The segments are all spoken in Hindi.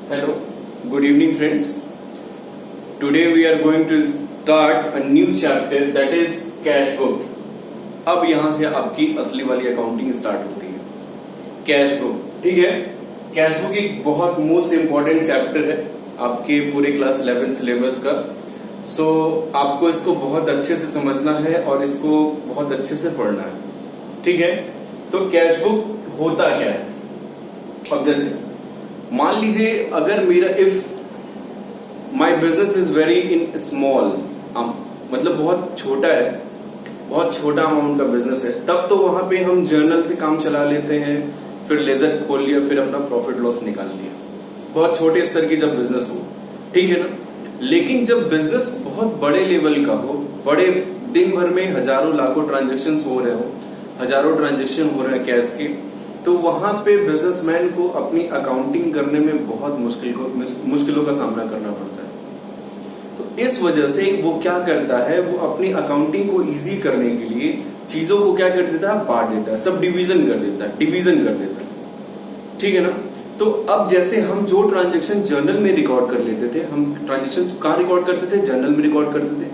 Hello, good evening friends. Today we are going to start a new chapter that is cash book. अब यहां से आपकी असली वाली अकाउंटिंग स्टार्ट होती है. कैश बुक, ठीक है. कैश बुक एक बहुत मोस्ट इंपॉर्टेंट चैप्टर है आपके पूरे क्लास 11 सिलेबस का. सो आपको इसको बहुत अच्छे से समझना है और इसको बहुत अच्छे से पढ़ना है, ठीक है. तो कैश बुक होता क्या है. अब जैसे मान लीजिए अगर मेरा if my business is very in small, मतलब बहुत छोटा है, बहुत छोटा अमाउंट का बिजनेस है, तब तो वहां पे हम जर्नल से काम चला लेते हैं, फिर लेजर खोल लिया, फिर अपना प्रॉफिट लॉस निकाल लिया. बहुत छोटे स्तर की जब बिजनेस हो, ठीक है ना. लेकिन जब बिजनेस बहुत बड़े लेवल का हो, बड़े दिन भर में हजारों लाखों ट्रांजेक्शन हो रहे हो, हजारों ट्रांजेक्शन हो रहे हैं कैश के, तो वहां पे बिजनेसमैन को अपनी अकाउंटिंग करने में बहुत मुश्किलों का सामना करना पड़ता है. तो इस वजह से वो क्या करता है, वो अपनी अकाउंटिंग को इजी करने के लिए चीजों को क्या कर देता है, बांट देता है, सब डिवीजन कर देता है, ठीक है ना. तो अब जैसे हम जो ट्रांजेक्शन जर्नल में रिकॉर्ड कर लेते थे, हम ट्रांजेक्शन कहां रिकॉर्ड करते थे, जर्नल में रिकॉर्ड करते थे.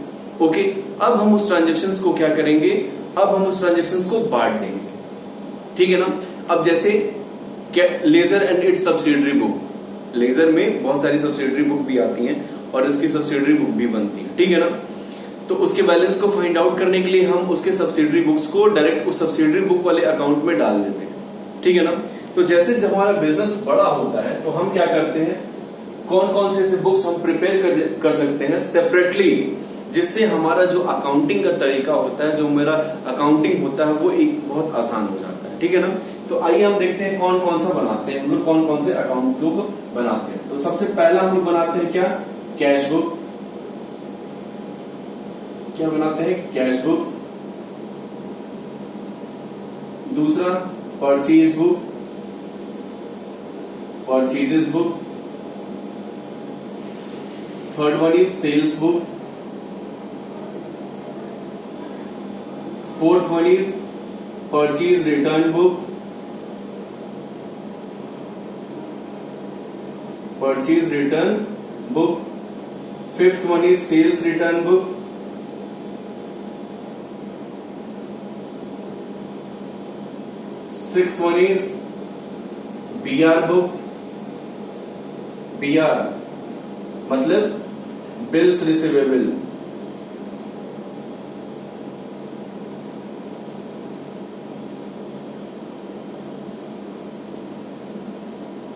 ओके, अब हम उस ट्रांजेक्शन को क्या करेंगे, अब हम उस ट्रांजेक्शन को बांट देंगे, ठीक है ना. अब जैसे ledger and its subsidiary book, ledger में बहुत सारी सब्सिडरी बुक भी आती हैं और इसकी सब्सिडरी बुक भी बनती है, ठीक है ना. तो उसके बैलेंस को फाइंड आउट करने के लिए हम उसके सब्सिडरी बुक्स को डायरेक्ट उस सब्सिडरी बुक वाले अकाउंट में डाल देते हैं, ठीक है ना. तो जैसे जब हमारा बिजनेस बड़ा होता है तो हम क्या करते हैं, कौन कौन से बुक्स हम प्रिपेयर कर सकते हैं सेपरेटली, जिससे हमारा जो अकाउंटिंग का तरीका होता है, जो मेरा अकाउंटिंग होता है, वो एक बहुत आसान हो जाता है, ठीक है ना. तो आइए हम देखते हैं कौन कौन सा बनाते हैं हम लोग, कौन कौन से अकाउंट बुक बनाते हैं. तो सबसे पहला हम लोग बनाते हैं क्या, कैश बुक. क्या बनाते हैं, कैश बुक. दूसरा purchase book, purchases book. Third one is sales book. Fourth one is purchase return book, purchase return book. Fifth one is sales return book. Six one is BR book. BR मतलब bills receivable.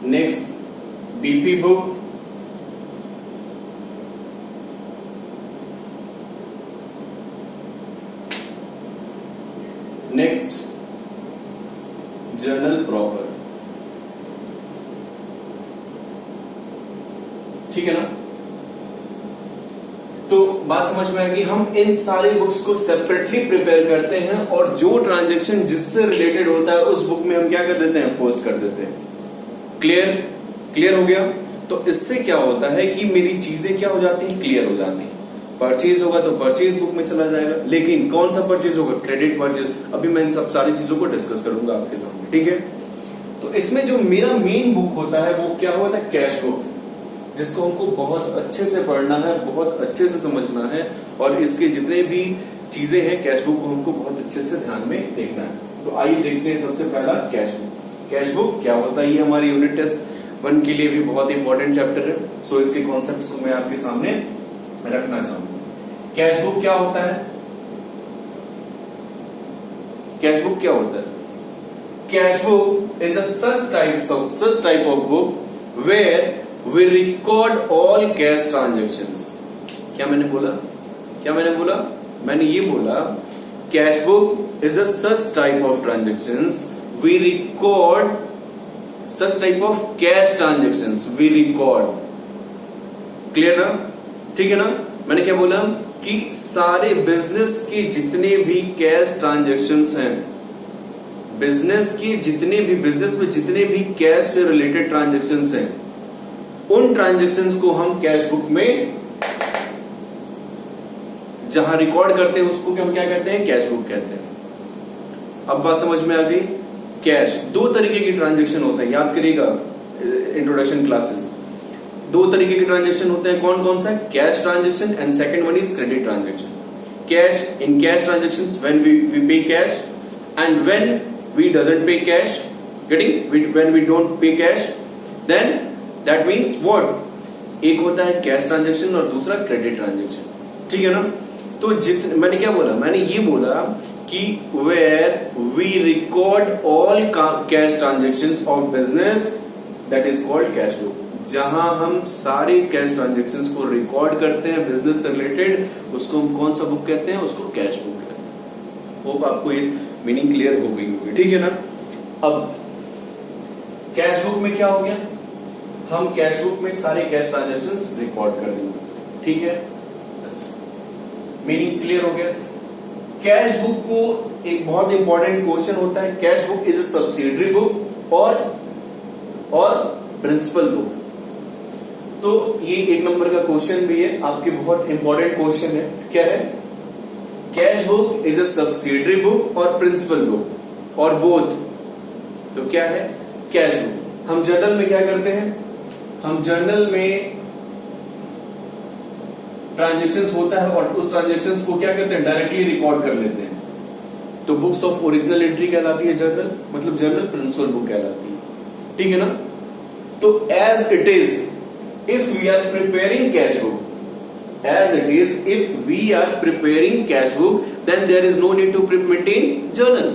Next BP book. Next journal proper, ठीक है ना. तो बात समझ में आएगी. हम इन सारे बुक्स को सेपरेटली प्रिपेयर करते हैं और जो ट्रांजैक्शन जिससे रिलेटेड होता है उस बुक में हम क्या कर देते हैं, पोस्ट कर देते हैं. क्लियर हो गया. तो इससे क्या होता है कि मेरी चीजें क्या हो जाती हैं, क्लियर हो जाती हैं. परचेज होगा तो परचेज बुक में चला जाएगा, लेकिन कौन सा परचेज होगा, क्रेडिट परचेज. अभी मैं इन सब सारी चीजों को डिस्कस करूंगा आपके सामने, ठीक है. तो इसमें जो मेरा मेन बुक होता है वो क्या होता है, कैश बुक, जिसको हमको बहुत अच्छे से पढ़ना है, बहुत अच्छे से समझना है और इसके जितने भी चीजें हैं कैश बुक को हमको बहुत अच्छे से ध्यान में देखना है. तो आइए देखते हैं सबसे पहला कैश बुक. कैश बुक क्या होता है, ये हमारी यूनिट टेस्ट 1 के लिए भी बहुत इंपॉर्टेंट चैप्टर है. सो इसके कॉन्सेप्ट्स को मैं आपके सामने रखना चाहूंगा. कैश बुक क्या होता है, कैश बुक क्या होता है. Cash book is a such type of book where we record all cash transactions. क्या मैंने बोला, मैंने ये बोला cash book is a such type of transactions we record, such type of cash transactions we record. Clear ना, ठीक है ना. मैंने क्या बोला कि सारे बिजनेस के जितने भी कैश ट्रांजैक्शंस हैं, बिजनेस में जितने भी कैश से रिलेटेड ट्रांजैक्शंस हैं, उन ट्रांजैक्शंस को हम कैश बुक में जहां रिकॉर्ड करते हैं उसको हम क्या कहते हैं, कैश बुक कहते हैं. अब बात समझ में आ गई. कैश दो तरीके की ट्रांजैक्शन होता है, याद करिएगा इंट्रोडक्शन क्लासेस. दो तरीके के ट्रांजेक्शन होते हैं, कौन कौन सा है? Cash transaction and second one is credit transaction. Cash, in cash transactions when we pay cash and when we doesn't pay cash, getting, when we don't pay cash, then that means what? एक होता है कैश ट्रांजेक्शन और दूसरा क्रेडिट ट्रांजेक्शन. ठीक है ना? तो मैंने क्या बोला? मैंने ये बोला कि where we record all cash transactions of business, that is called cash book. जहां हम सारे कैश ट्रांजेक्शंस को रिकॉर्ड करते हैं बिजनेस से रिलेटेड, उसको हम कौन सा बुक कहते हैं? उसको कैश बुक कहते हैं. होप आपको ये मीनिंग क्लियर हो गई होगी. ठीक है ना? अब कैश बुक में क्या हो गया? हम कैश बुक में सारे कैश ट्रांजेक्शंस रिकॉर्ड कर देंगे. ठीक है? मीनिंग क्लियर हो गया. कैश बुक को एक बहुत इंपॉर्टेंट क्वेश्चन होता है, cash book is a subsidiary book और प्रिंसिपल बुक. तो ये एक नंबर का क्वेश्चन भी है, आपके बहुत इंपॉर्टेंट क्वेश्चन है. क्या है? Cash book is a subsidiary book और प्रिंसिपल बुक और बोथ. तो क्या है? Cash book. हम जर्नल में क्या करते हैं? हम जर्नल में ट्रांजेक्शंस होता है और उस ट्रांजेक्शंस को क्या करते हैं? डायरेक्टली रिकॉर्ड कर लेते हैं. तो बुक्स ऑफ ओरिजिनल एंट्री कहलाती है जर्नल, मतलब जर्नल प्रिंसिपल बुक कहलाती है. ठीक है ना? तो as it is if we are preparing cash book, as it is if we are preparing cash book, then there is no need to maintain journal.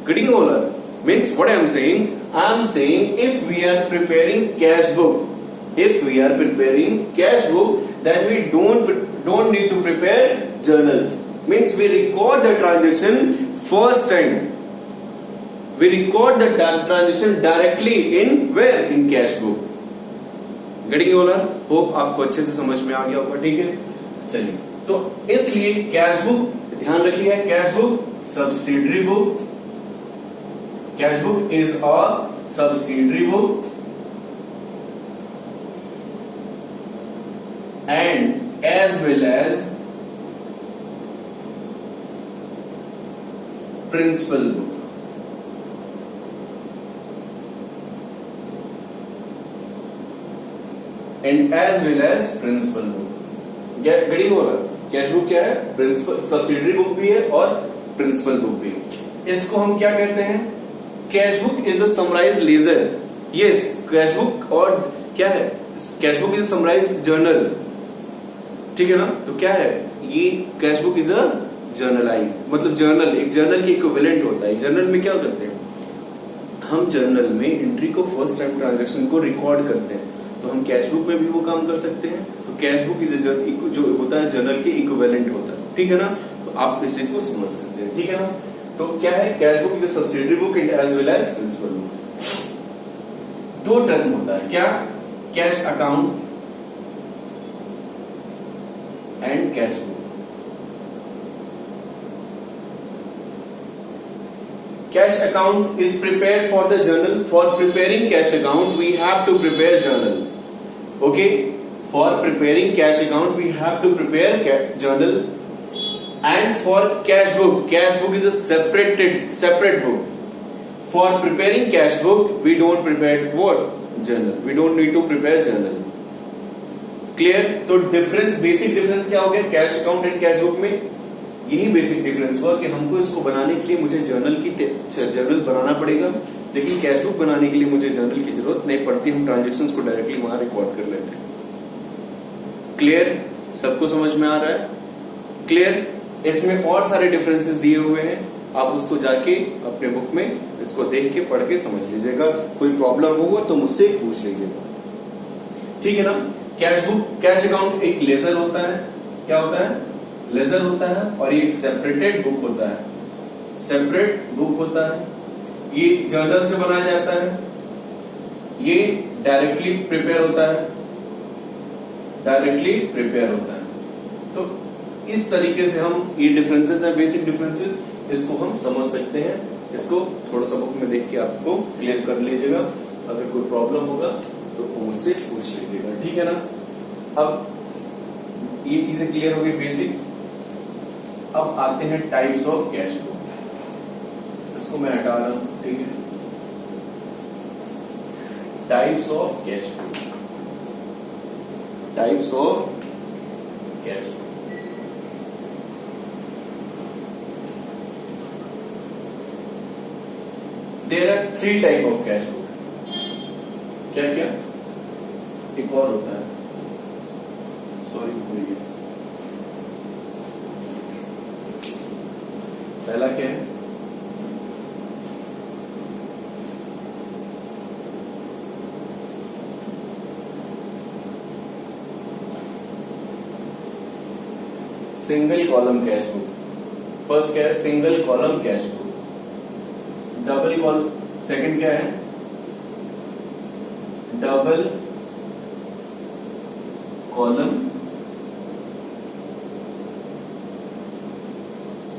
Getting over? Means what I am saying? I am saying if we are preparing cash book, then we don't need to prepare journal. Means we record the transaction first time. We record the transaction directly in where? In cash book. Getting over? Hope आपको अच्छे से समझ में आ गया होगा. ठीक है, चलिए. तो इसलिए कैश बुक, ध्यान रखिएगा, cash book subsidiary book, cash book is a subsidiary book and as well as principal book. And as well as principal book. Getting over? Cash book क्या है? प्रिंसिपल सब्सिडरी बुक भी है और प्रिंसिपल बुक भी है. इसको हम क्या कहते हैं? Cash book is a summarise ledger. Yes, cash book और क्या है? Cash book is a summarise journal. ठीक है ना? तो क्या है ये? Cash book is a journal. I मतलब जर्नल, एक जर्नल की इक्विवेलेंट होता है. जर्नल में क्या करते हैं हम? जर्नल में एंट्री को, फर्स्ट टाइम ट्रांजेक्शन को रिकॉर्ड करते हैं. तो हम कैश बुक में भी वो काम कर सकते हैं. तो कैश बुक जो होता है जर्नल के इक्विवेलेंट होता है. ठीक है ना? तो आप इस चीज को समझ सकते हैं. ठीक है ना? तो क्या है? Cash book is a subsidiary book and as well as principal book. दो टर्म होता है. क्या? Cash account and cash book. Cash account is prepared for the journal. For preparing cash account, we have to prepare journal. Okay? For preparing cash account, we have to prepare journal. And for cash book is a separate book. For preparing cash book, we don't prepare what? Journal. We don't need to prepare journal. Clear? तो डिफरेंस, बेसिक डिफरेंस क्या हो गया cash account and cash book में? यही बेसिक डिफरेंस हुआ कि हमको इसको बनाने के लिए मुझे जर्नल बनाना पड़ेगा, लेकिन कैश बुक बनाने के लिए मुझे जर्नल की जरूरत नहीं पड़ती. हम ट्रांजेक्शंस को डायरेक्टली वहां रिकॉर्ड कर लेते हैं. क्लियर? सबको समझ में आ रहा है? क्लियर? इसमें और सारे डिफरेंसेस दिए हुए हैं, आप उसको जाके अपने बुक में इसको देख के पढ़ के समझ लीजिएगा. कोई प्रॉब्लम होगा तो मुझसे पूछ लीजिएगा. ठीक है ना? कैश बुक, कैश अकाउंट एक लेजर होता है. क्या होता है? लेजर होता है. और ये एक सेपरेटेड बुक होता है. सेपरेट बुक होता है. ये जर्नल से बनाया जाता है. ये डायरेक्टली प्रिपेयर होता है. तो इस तरीके से हम, ये डिफरेंसेस है, बेसिक डिफरेंसेस, इसको हम समझ सकते हैं. इसको थोड़ा सा बुक में देख के आपको क्लियर कर लीजिएगा. अगर कोई प्रॉब्लम होगा तो मुझसे पूछ लीजिएगा. ठीक है ना? अब ये चीजें क्लियर हो गई बेसिक. अब आते हैं टाइप्स ऑफ कैश बुक. इसको मैं हटा रहा हूं. ठीक है? Types of cash book. Types of cash. There are 3 type of cash book. क्या क्या? एक और होता है, सॉरी भूल गया। पहला क्या है? Single column cash book. First क्या है? Single column cash book. Double column, second क्या है? Double column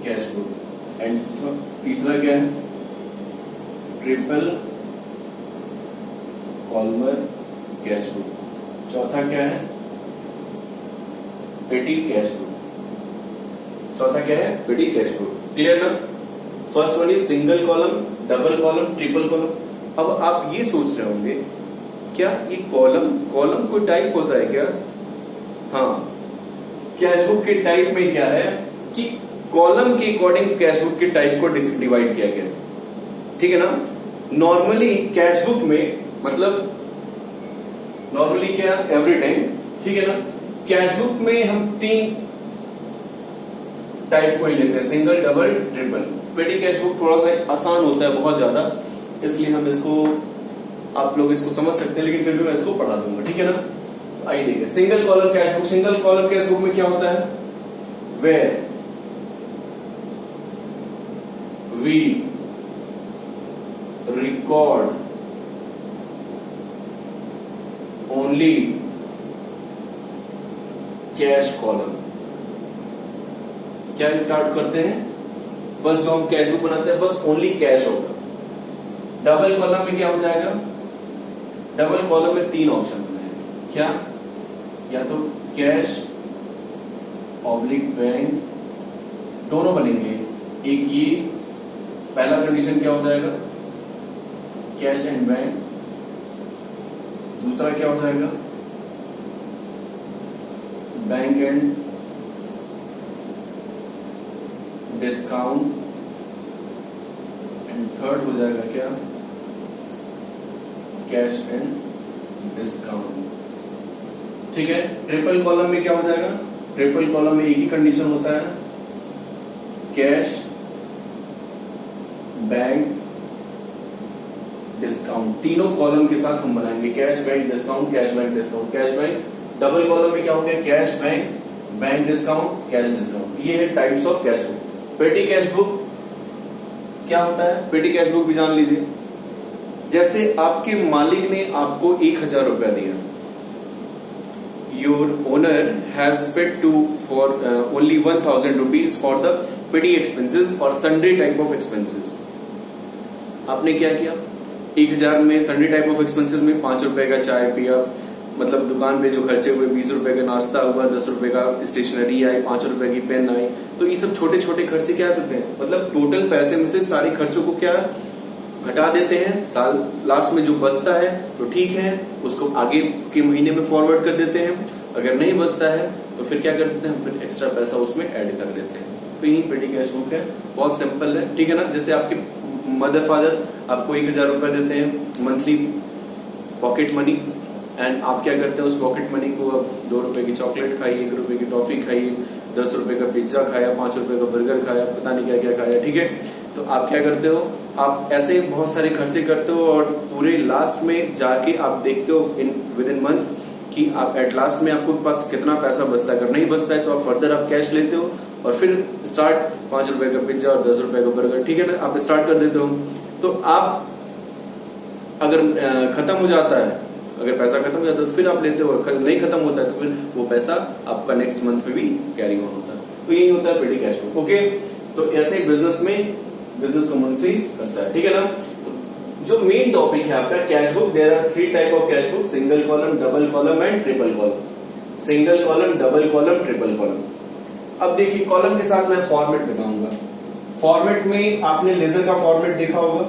cash book. And तीसरा क्या है? Triple columnar cash book. चौथा क्या है? पेटी कैश बुक। चौथा क्या है? पेटी कैश बुक। क्लियर ना? First one is single column, double column, triple column. अब आप ये सोच रहे होंगे, क्या ये कॉलम कोई टाइप होता है क्या? हाँ, कैश बुक के टाइप में क्या है कि कॉलम के अकॉर्डिंग कैश बुक के टाइप को डिवाइड किया गया। ठीक है ना? नॉर्मली कैश बुक में, मतलब नॉर्मली क्या, एवरी टाइम, ठीक है ना, कैश बुक में हम 3 टाइप को ही लेते हैं, सिंगल, डबल, ट्रिपल। पेटी कैश बुक थोड़ा सा आसान होता है, बहुत ज्यादा, इसलिए हम इसको, आप लोग इसको समझ सकते हैं, लेकिन फिर भी मैं इसको पढ़ा दूंगा। ठीक है ना? आइए देखिए, single column cash book. Single column cash book में क्या होता है? Where we record only cash column. क्या रिकॉर्ड करते हैं? बस जो हम कैश बुक बनाते हैं, बस ओनली कैश होगा। डबल कॉलम में क्या हो जाएगा? डबल कॉलम में 3 ऑप्शन बनेंगे। क्या? या तो कैश ऑब्लिक बैंक, दोनों बनेंगे। एक ये पहला कंडीशन क्या हो जाएगा? Cash and bank. दूसरा क्या हो जाएगा? Bank and discount. And third हो जाएगा क्या? Cash and discount. ठीक है? ट्रिपल कॉलम में क्या हो जाएगा? ट्रिपल कॉलम में एक ही कंडीशन होता है, कैश, बैंक, डिस्काउंट। तीनों कॉलम के साथ हम बनाएंगे cash, bank, discount, cash, bank, discount, cash, bank. Double column में क्या हो गया? Cash, bank, bank, discount, cash, discount. ये है टाइप्स ऑफ कैश बुक। पेटी कैश बुक क्या होता है? पेटी कैश बुक भी जान लीजिए। जैसे आपके मालिक ने आपको 1000 रुपया दिया, your owner has paid to for only 1000 rupees for the petty expenses और सन्डे टाइप ऑफ एक्सपेंसेस। आपने क्या किया? 1000 में सन्डे टाइप ऑफ एक्सपेंसेस में 5 रुपए का चाय पिया, मतलब दुकान पे जो खर्चे हुए, 20 रुपए का नाश्ता हुआ, 10 रुपए का स्टेशनरी आई, 5 रुपए की पेन आई। तो ये सब छोटे छोटे खर्चे क्या करते हैं, मतलब टोटल पैसे में से सारे खर्चों को क्या घटा देते हैं। साल लास्ट में जो बचता है तो ठीक है, उसको आगे के महीने में फॉरवर्ड कर देते हैं। अगर नहीं बचता है तो फिर क्या करते हैं, फिर एक्स्ट्रा पैसा उसमें ऐड कर देते हैं। तो यही पेटी कैश बुक है, बहुत सिंपल है। ठीक है ना? जैसे आपके मदर फादर आपको 1000 रुपए देते हैं मंथली पॉकेट मनी, एंड आप क्या करते हैं, उस पॉकेट मनी को अब 2 रुपए की चॉकलेट खाई, 1 रुपए की टॉफी खाई, 10 रुपए का पिज्जा खाया, 5 रुपए का बर्गर खाया, पता नहीं क्या क्या खाया। ठीक है? तो आप क्या करते हो, आप ऐसे बहुत सारे खर्चे करते हो और पूरे लास्ट में जाके आप देखते हो विद इन मंथ कि आप एट लास्ट में आपको पास कितना पैसा बचता है। अगर नहीं बचता है तो आप फर्दर आप कैश लेते हो और फिर स्टार्ट 5 रुपए का पिज्जा और 10 रुपए का बर्गर, ठीक है ना, आप स्टार्ट कर देते हो। तो आप अगर खत्म हो जाता है, अगर पैसा खत्म हो जाता है तो फिर आप लेते हो, नहीं खत्म होता है तो फिर वो पैसा आपका नेक्स्ट मंथ में भी कैरी ऑन होता है। तो यही होता है पेटी कैश बुक। ओके, तो ऐसे बिजनेस में बिजनेस को मंथली करता है। ठीक है ना? तो जो मेन टॉपिक है आपका cash book, there are 3 type of cash book, single column, double column and triple column. Single column, double column, triple column. अब देखिए, कॉलम के साथ मैं फॉर्मेट बताऊंगा। फॉर्मेट में आपने लेजर का फॉर्मेट देखा होगा,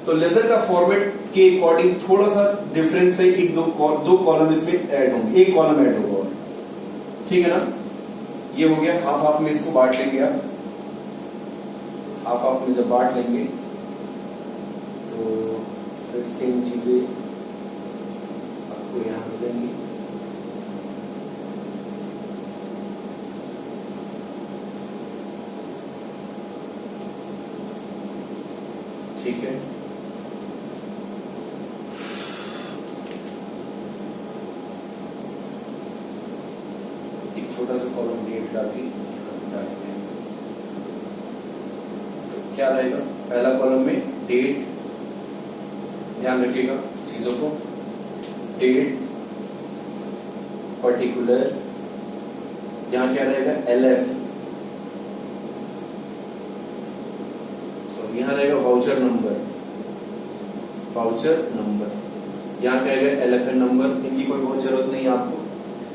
तो लेजर का फॉर्मेट के अकॉर्डिंग थोड़ा सा डिफरेंस है, एक दो कॉलम इसमें ऐड होंगे, एक कॉलम ऐड होगा और, ठीक है ना। ये हो गया, हाफ हाफ में इसको बांट लेंगे आप, हाफ हाफ में जब बांट लेंगे तो फिर सेम चीजें आपको यहां मिलेंगी। ठीक है, एक छोटा सा कॉलम डेट डाल के तो क्या रहेगा, पहला कॉलम में डेट, ध्यान रखिएगा चीजों को, डेट पर्टिकुलर, यहां क्या रहेगा LF, यहां रहेगा वाउचर नंबर, वाउचर नंबर, यहां क्या रहेगा LFN नंबर, इनकी कोई बहुत जरूरत नहीं है आपको,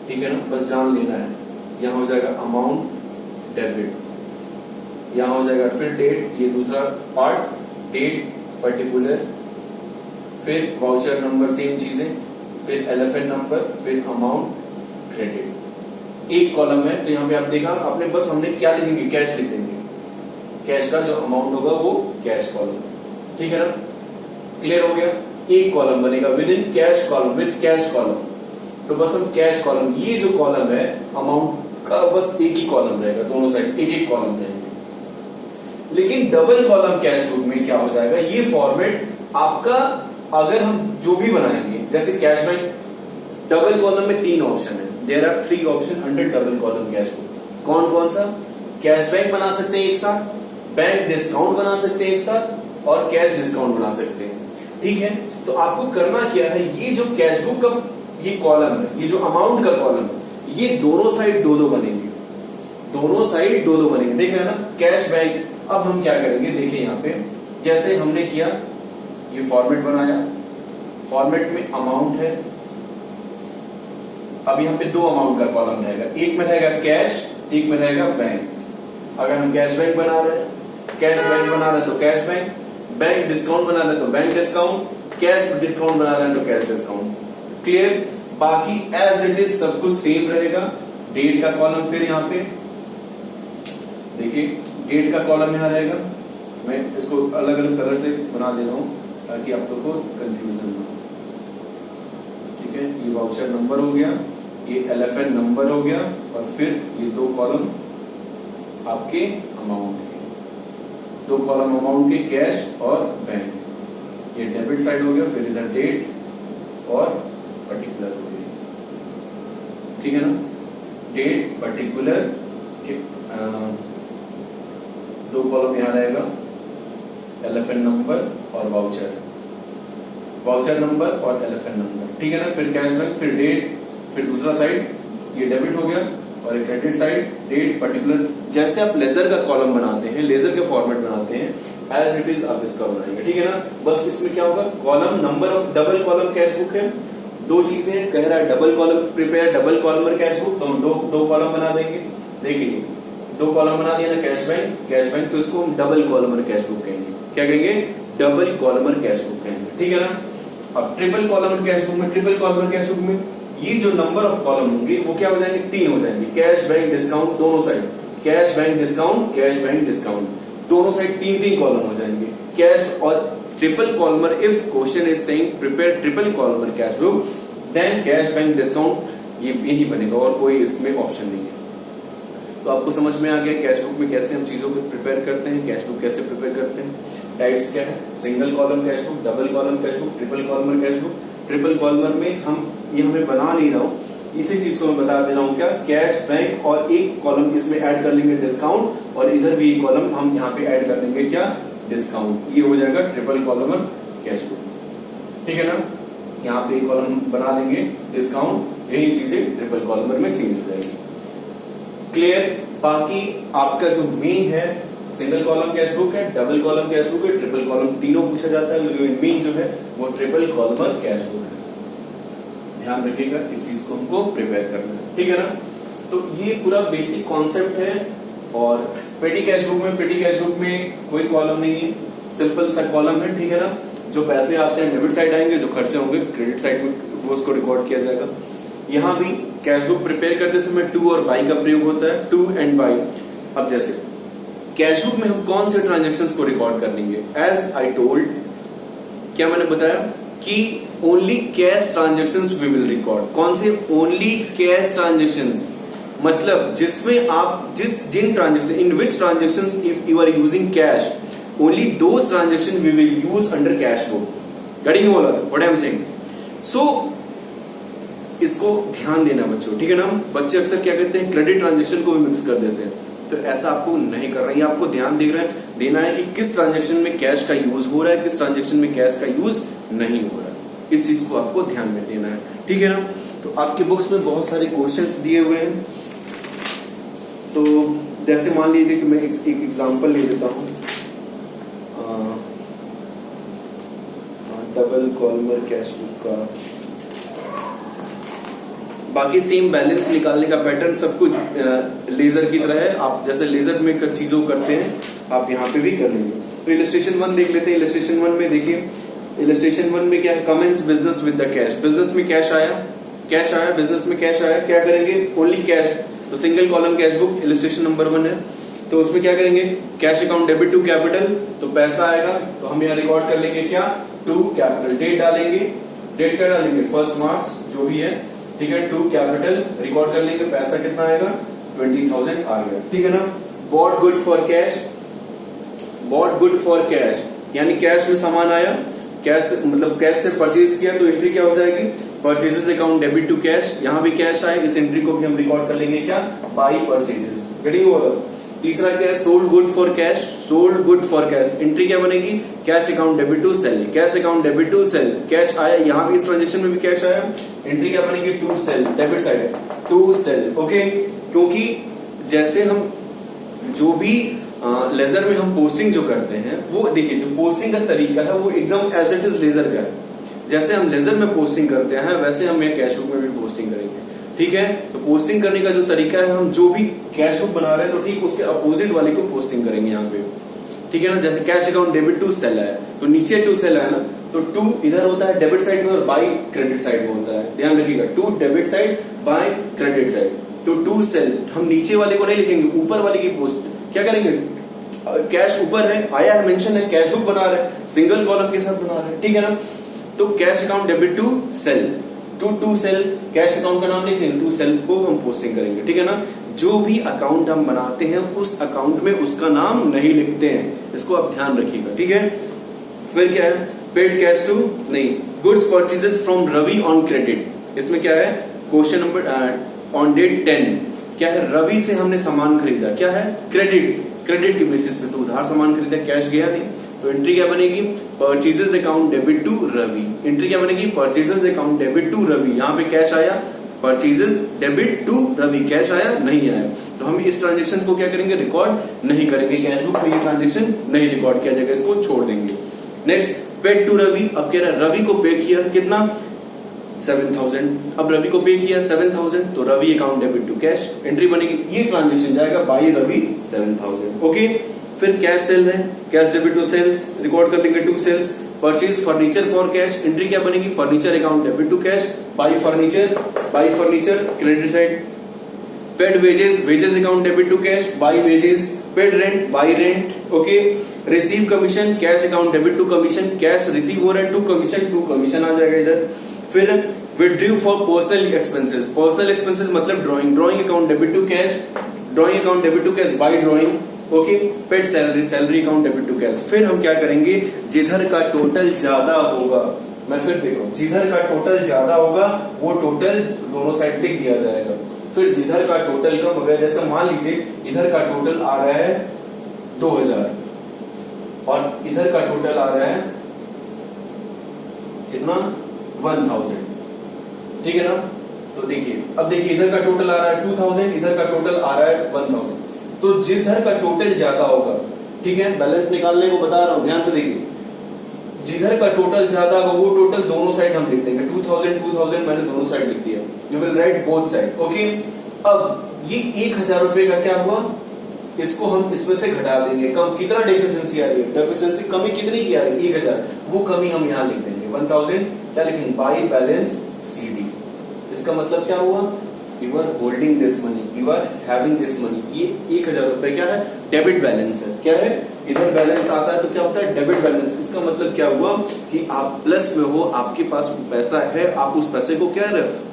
ठीक है ना, बस जान लेना है। यहां हो जाएगा अमाउंट डेबिट, यहां हो जाएगा फिर डेट, ये दूसरा पार्ट, डेट पर्टिकुलर, फिर वाउचर नंबर, सेम चीजें, फिर LFN नंबर, फिर अमाउंट क्रेडिट। एक कॉलम है तो यहां पे आप देखा आपने, बस हमने क्या लिखेंगे, कैश लिख देंगे, कैश का जो अमाउंट होगा वो कैश कॉलम, ठीक है ना, क्लियर हो गया। एक कॉलम बनेगा with in cash column, with cash column, तो बस हम कैश कॉलम, ये जो कॉलम है अमाउंट का बस एक ही कॉलम रहेगा, दोनों साइड एक एक कॉलम रहेंगे। लेकिन डबल कॉलम कैश बुक में क्या हो जाएगा, ये फॉर्मेट आपका, अगर हम जो भी बनाएंगे, जैसे कैश बैंक, डबल कॉलम में 3 ऑप्शन है, there are 3 option under double column cash book. कौन कौन सा, कैश बैंक बना सकते हैं एक साथ, बैंक डिस्काउंट बना सकते हैं एक साथ, और कैश डिस्काउंट बना सकते हैं, ठीक है। तो आपको करना क्या है, ये जो कैश बुक का ये कॉलम है, ये जो अमाउंट का कॉलम है, ये दोनों साइड 2-2 बनेंगे, दोनों साइड 2-2 बनेंगे, देख रहे हैं ना, कैश बैंक। अब हम क्या करेंगे, देखिए यहाँ पे जैसे हमने किया, ये फॉर्मेट बनाया, फॉर्मेट में अमाउंट है, अब यहाँ पे 2 अमाउंट का कॉलम रहेगा, एक में रहेगा कैश, एक में रहेगा बैंक। अगर हम कैश बैंक बना रहे हैं, कैश बैंक बना रहे हैं तो कैश बैंक, बैंक डिस्काउंट बना रहे हैं तो बैंक डिस्काउंट, कैश डिस्काउंट बना रहे हैं तो कैश डिस्काउंट, क्लियर। बाकी एज इट इज सब कुछ सेम रहेगा। डेट का कॉलम फिर यहाँ पे देखिए, डेट का कॉलम यहाँ रहेगा, मैं इसको अलग अलग कलर से बना दे रहा हूं ताकि आप लोग को कंफ्यूजन ना हो, ठीक है। ये वाउचर नंबर हो गया, ये LFN नंबर हो गया, और फिर ये 2 कॉलम आपके अमाउंट के, 2 कॉलम अमाउंट के, कैश और बैंक। ये डेबिट साइड हो गया, फिर इधर डेट और पर्टिकुलर हो गई, ठीक है ना, डेट पर्टिकुलर के 2 कॉलम यहां रहेगा, LFN नंबर और वाउचर, वाउचर नंबर और LFN नंबर, ठीक है ना। फिर कैश बैंक, फिर डेट, फिर दूसरा साइड ये डेबिट हो गया, और एक क्रेडिट साइड, डेट पर्टिकुलर। जैसे आप लेजर का कॉलम बनाते हैं, लेजर के फॉर्मेट बनाते हैं, एज इट इज आप इसका बनाएंगे, ठीक है ना। बस इसमें क्या होगा, column number of double column cash book है, 2 चीजें कह रहा है, double column prepare double columnar cash book, तो हम दो कॉलम बना देंगे। देखिए 2 कॉलम बना दिया ना, कैश बैंक, तो इसको हम डबल कॉलमर कैश बुक कहेंगे, क्या कहेंगे, डबल कॉलमर कैश बुक कहेंगे, ठीक है ना। अब ट्रिपल कॉलमर कैश बुक में, ट्रिपल कॉलमर कैश बुक में ये जो नंबर ऑफ कॉलम होंगे वो क्या हो जाएंगे, 3 हो जाएंगे, कैश बैंक डिस्काउंट दोनों side, cash bank discount, cash bank discount, दोनों साइड 3-3 कॉलम हो जाएंगे, कैश और triple columnar. If question is saying prepare triple columnar cash book, then cash bank discount, ये यही बनेगा और कोई इसमें ऑप्शन नहीं है। तो आपको समझ में आ गया कैश बुक में कैसे हम चीजों को प्रिपेयर करते हैं, कैश बुक कैसे प्रिपेयर करते हैं। टाइप्स क्या है, single column cash book, double column cash book, triple columnar cash book. Triple columnar में हम ये हमें बना नहीं रहा हूं, इसी चीज को मैं बता दे रहा हूं, क्या, कैश बैंक, और एक कॉलम इसमें ऐड कर लेंगे डिस्काउंट, और इधर भी एक कॉलम हम यहाँ पे ऐड कर देंगे क्या, डिस्काउंट। ये हो जाएगा ट्रिपल कॉलमर कैश बुक, ठीक है ना। यहाँ पे एक कॉलम बना देंगे डिस्काउंट, यही चीजें ट्रिपल कॉलमर में चेंज हो जाएगी, क्लियर। बाकी आपका जो मेन है सिंगल कॉलम कैश बुक है, डबल कॉलम कैश बुक है, ट्रिपल कॉलम, तीनों पूछा जाता है, जो मेन जो है वो ट्रिपल कॉलमर कैश बुक है। ध्यान रखिएगा, इस चीज को हमको प्रिपेयर करना है, ठीक है ना। तो ये पूरा बेसिक कॉन्सेप्ट है। और पेटी कैश बुक में कोई कॉलम नहीं है, सिंपल सा कॉलम है, ठीक है ना। जो पैसे आते हैं डेबिट साइड आएंगे, जो खर्चे होंगे क्रेडिट साइड में वो उसको रिकॉर्ड किया जाएगा। यहाँ भी कैश बुक प्रिपेयर करते समय टू और बाई का प्रयोग होता है, टू एंड बाई। अब जैसे कैश बुक में हम कौन से ट्रांजेक्शन्स को रिकॉर्ड कर लेंगे, एज आई टोल्ड, क्या मैंने बताया कि only cash transactions we will record. कौन से? ओनली कैश ट्रांजेक्शन्स, मतलब जिसमें आप जिन transaction, in which transactions if you are using cash, only those transaction we will use under cash book. Getting all what I am saying? So इसको ध्यान देना बच्चों, ठीक है ना। बच्चे अक्सर क्या करते हैं, क्रेडिट ट्रांजेक्शन को भी मिक्स कर देते हैं, तो ऐसा आपको नहीं करना है। आपको ध्यान देना है कि किस ट्रांजेक्शन में कैश का यूज हो रहा है, किस ट्रांजेक्शन में कैश का यूज नहीं हो रहा है, इस चीज को आपको ध्यान में देना है, ठीक है ना। तो आपके बुक्स में बहुत सारे क्वेश्चंस दिए हुए हैं, तो जैसे मान लीजिए कि मैं एक एग्जांपल ले लेता हूं, डबल कॉलमर कैश बुक का। बाकी सेम बैलेंस निकालने का पैटर्न सब कुछ लेजर की तरह है। आप जैसे लेजर में कर चीजों करते हैं आप यहाँ पे भी कर लेंगे। तो इलस्ट्रेशन 1 देख लेते हैं। इलस्ट्रेशन 1 में देखिए, इलस्ट्रेशन 1 में क्या है, commence business with the cash. Business में कैश आया, बिजनेस में कैश आया, क्या करेंगे, ओनली कैश। तो single column cash book illustration number 1 है, तो उसमें क्या करेंगे, cash account debit to capital, तो पैसा आएगा, तो हम यहाँ रिकॉर्ड कर लेंगे क्या, टू कैपिटल। डेट डालेंगे, डेट क्या डालेंगे, 1 मार्च जो भी है, ठीक है, टू कैपिटल रिकॉर्ड कर लेंगे, पैसा कितना आएगा, 20,000 आ गया, ठीक है ना। Bought good for cash, bought good for cash यानी कैश में सामान आया, कैश मतलब कैश से परचेज किया, तो एंट्री क्या हो जाएगी, purchases account debit to cash. यहाँ भी कैश आए, इस एंट्री को भी हम रिकॉर्ड कर लेंगे क्या, बाई परचेजेस। Getting over. तीसरा क्या है, sold good for cash, sold good for cash, entry क्या बनेगी, cash account debit to sale, cash account debit to sale, cash आया, यहाँ भी इस ट्रांजेक्शन में भी कैश आया, एंट्री क्या बनेगी, to sale, debit side to sale, okay. क्योंकि जैसे हम जो भी लेजर में हम पोस्टिंग जो करते हैं, वो देखिए जो पोस्टिंग का तरीका है वो एकदम एज इट इज लेजर का है। जैसे हम लेजर में पोस्टिंग करते हैं वैसे हम कैश बुक में भी पोस्टिंग करेंगे, ठीक है। तो पोस्टिंग करने का जो तरीका है, हम जो भी कैश बुक बना रहे हैं तो ठीक उसके अपोजिट वाले को पोस्टिंग करेंगे यहाँ पे, ठीक है ना। जैसे cash account debit to sale है, तो नीचे टू सेल है ना, तो टू इधर होता है डेबिट साइड में और बाई क्रेडिट साइड में होता है, ध्यान रखिएगा, to debit side by credit side. तो टू सेल हम नीचे वाले को नहीं लिखेंगे, ऊपर वाले की पोस्ट क्या करेंगे, कैश ऊपर है, आया है, मेंशन है, कैश बुक बना रहे हैं, सिंगल कॉलम के साथ बना रहे हैं, ठीक है ना। तो cash account debit to sale, to sale, cash account का नाम लिख लेंगे, टू सेल को हम पोस्टिंग करेंगे, ठीक है ना। जो भी अकाउंट हम बनाते हैं उस अकाउंट में उसका नाम नहीं लिखते हैं, इसको आप ध्यान रखिएगा, ठीक है। फिर क्या है, पेड कैश टू नहीं, goods purchases from Ravi on credit. इसमें क्या है, क्वेश्चन नंबर ऑन डेट 10 क्या है, रवि से हमने सामान खरीदा, क्या है, क्रेडिट के बेसिस पे, तो उधार सामान खरीदा, कैश गया नहीं, तो एंट्री क्या बनेगी, purchases account debit to Ravi, entry क्या बनेगी, purchases account debit to Ravi. यहाँ पे कैश आया, purchases debit to Ravi, cash आया नहीं आया, तो हम इस ट्रांजेक्शन को क्या करेंगे, रिकॉर्ड नहीं करेंगे, कैश बुक में ये ट्रांजेक्शन नहीं रिकॉर्ड किया जाएगा, इसको छोड़ देंगे। नेक्स्ट, पेड टू रवि, अब कह रहा है रवि को पे किया कितना, 7,000, अब रवि को पे किया 7,000, तो Ravi account debit to cash, entry बनेगी, ये ट्रांजेक्शन जाएगा बाई रवि 7,000, ओके। फिर कैश सेल है, cash debit to sales, record कर लेंगे to sales. Purchase furniture for cash, entry क्या बनेगी, furniture account debit to cash, by furniture credit side. Paid wages account debit to cash, by wages. Paid rent, by rent, okay. Receive commission, cash account debit to commission, cash receive हो रहा है, टू कमीशन आ जाएगा इधर। फिर विथड्रू फॉर पर्सनल एक्सपेंसेस मतलब drawing account debit to cash, by drawing, okay. Paid salary account debit to cash. फिर हम क्या करेंगे, जिधर का टोटल ज्यादा होगा, मैं फिर देखो, जिधर का टोटल ज्यादा होगा वो टोटल दोनों साइड लिख दिया जाएगा। फिर जिधर का टोटल कम हो गया, जैसे मान लीजिए इधर का टोटल आ रहा है 2,000 और इधर का टोटल आ रहा है कितना, 1,000, ठीक है ना। तो देखिए, अब देखिए इधर का टोटल आ रहा है 2,000, इधर का टोटल आ रहा है 1,000, तो जिधर का टोटल ज्यादा होगा, ठीक है, बैलेंस निकालने को बता रहा हूं, ध्यान से देखिए, जिधर का टोटल ज्यादा होगा वो टोटल दोनों साइड हम लिख देंगे, 2,000 मैंने दोनों साइड लिख दिया, you will write both side, okay. अब ये 1,000 रुपए का क्या हुआ, इसको हम इसमें से घटा देंगे, कम कितना डेफिशिएंसी आ रही है, डेफिशिएंसी कमी कितनी की आ रही है 1000, वो कमी हम यहाँ लिख देंगे 1000, क्या लिखेंगे, बाई बैलेंस CD। इसका मतलब क्या हुआ, you are holding this money, you are having this money, ये 1000 रुपए क्या है, डेबिट बैलेंस है। क्या है, इधर बैलेंस आता है तो क्या होता है, डेबिट बैलेंस। इसका मतलब क्या हुआ कि आप प्लस में हो, आपके पास पैसा है, आप उस पैसे को क्या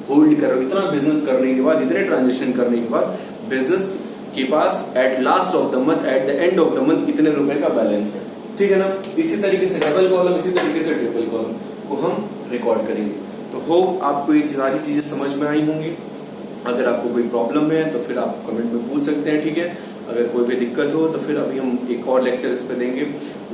होल्ड कर रहे हो। इतना बिजनेस करने के बाद, इतने ट्रांजेक्शन करने के बाद बिजनेस के पास at last of the month, at the end of the month इतने रुपए का बैलेंस है, ठीक है ना। इसी तरीके से डबल कॉलम, इसी तरीके से ट्रिपल कॉलम को हम रिकॉर्ड करेंगे। तो होप आपको ये सारी चीजें समझ में आई होंगी। अगर आपको कोई प्रॉब्लम है तो फिर आप कमेंट में पूछ सकते हैं, ठीक है। अगर कोई भी दिक्कत हो तो फिर अभी हम एक और लेक्चर इस पे देंगे,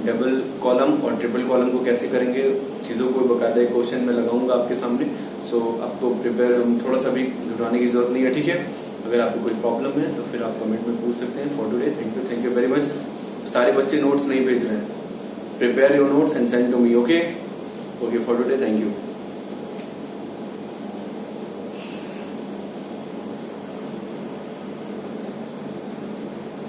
डबल कॉलम और ट्रिपल कॉलम को कैसे करेंगे, चीजों को बकायदा एक क्वेश्चन में लगाऊंगा आपके सामने। सो आपको प्रिपेयर थोड़ा सा भी घबराने की जरूरत नहीं है, ठीक है। अगर आपको कोई प्रॉब्लम है तो फिर आप कमेंट में पूछ सकते हैं। For today thank you very much. सारे बच्चे नोट्स नहीं भेज रहे हैं, prepare your notes and send to me, okay. For today thank you.